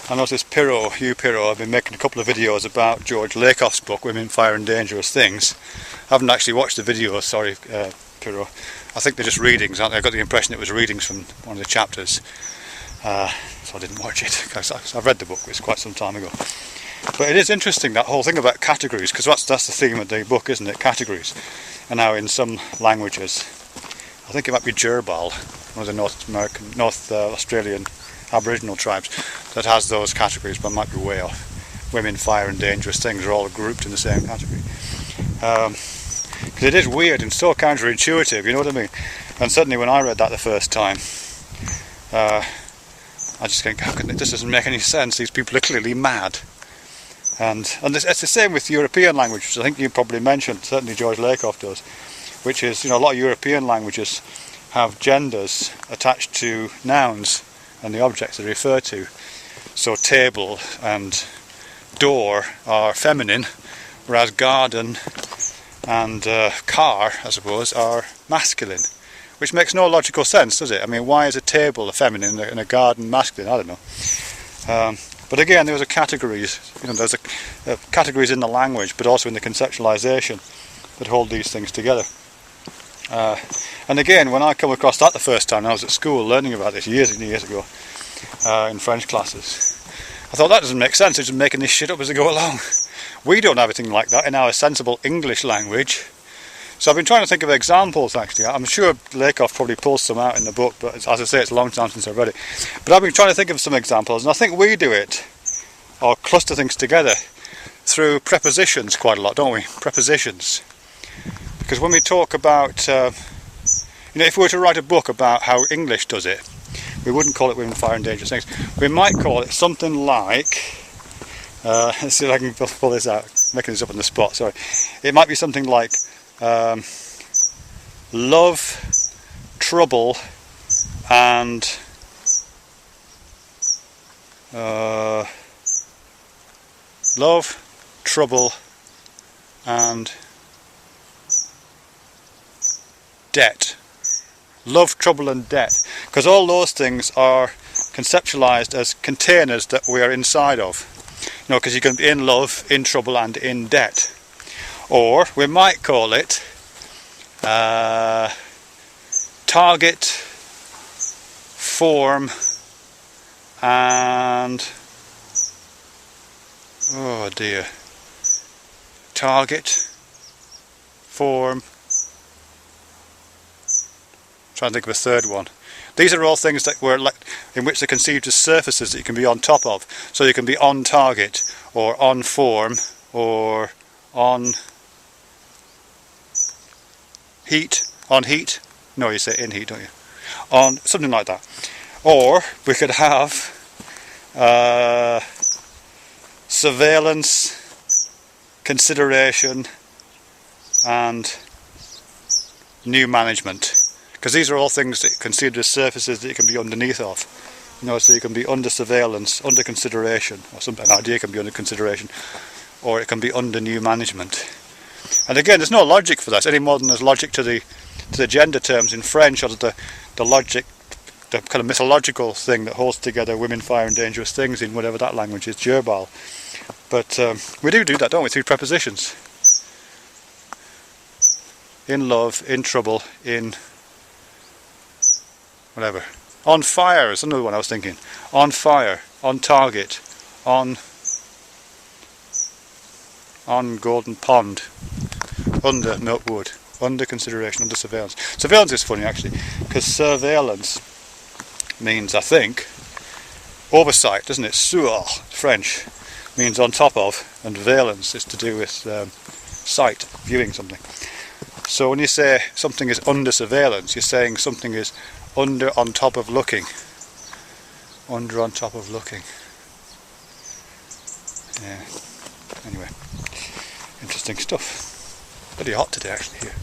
I noticed Pirro, I've been making a couple of videos about George Lakoff's book, Women, Fire and Dangerous Things. I haven't actually watched the videos, sorry Pirro. I think they're just readings, aren't they? I got the impression it was readings from one of the chapters. So I didn't watch it, because I've read the book, it's quite some time ago. But it is interesting, that whole thing about categories, because that's the theme of the book, isn't it? Categories. And now in some languages, I think it might be Gerbil, one of the North Australian Aboriginal tribes, that has those categories, but I might be way off. Women, fire and dangerous things are all grouped in the same category. Because it is weird and so counterintuitive, you know what I mean? And certainly when I read that the first time, I just think, this doesn't make any sense, these people are clearly mad. And it's the same with European languages. I think you probably mentioned, certainly George Lakoff does, which is, a lot of European languages have genders attached to nouns and the objects they refer to. So table and door are feminine, whereas garden and car, I suppose, are masculine. Which makes no logical sense, does it? I mean, why is a table a feminine and a garden masculine? I don't know. But again, there's categories. There's categories in the language, but also in the conceptualization that hold these things together. And again, when I come across that the first time, I was at school learning about this years and years ago in French classes. I thought that doesn't make sense. They're just making this shit up as they go along. We don't have anything like that in our sensible English language. So I've been trying to think of examples, actually. I'm sure Lakoff probably pulls some out in the book, but as I say, it's a long time since I've read it. But I've been trying to think of some examples, and I think we do it, or cluster things together, through prepositions quite a lot, don't we? Prepositions. Because when we talk about, if we were to write a book about how English does it, we wouldn't call it Women, Fire and Dangerous Things. We might call it something like, let's see if I can pull this out, making this up on the spot, sorry. It might be something like, love, trouble, and love, trouble, and debt. Love, trouble, and debt, because all those things are conceptualized as containers that we are inside of. Because you can be in love, in trouble, and in debt. Or we might call it target, form, and oh dear, target, form, trying to think of a third one. These are all things that were in which they're conceived as surfaces that you can be on top of. So you can be on target, or on form, or on heat, no, you say in heat, don't you? On something like that. Or we could have surveillance, consideration, and new management. Because these are all things that are considered as surfaces that you can be underneath of. So you can be under surveillance, under consideration, or an idea can be under consideration, or it can be under new management. And again, there's no logic for that any more than there's logic to the gender terms in French, or the logic, the kind of mythological thing that holds together women, fire and dangerous things in whatever that language is, Gerbil. But we do that, don't we, through prepositions. In love, in trouble, in whatever. On fire is another one I was thinking. On fire, on target, on golden pond, under milkwood, under consideration, under surveillance. Surveillance is funny actually, because surveillance means, I think, oversight, doesn't it? Sur, French, means on top of, and valence is to do with sight, viewing something. So when you say something is under surveillance, you're saying something is under on top of looking. Under on top of looking. Yeah. Anyway, interesting stuff. Pretty hot today actually here.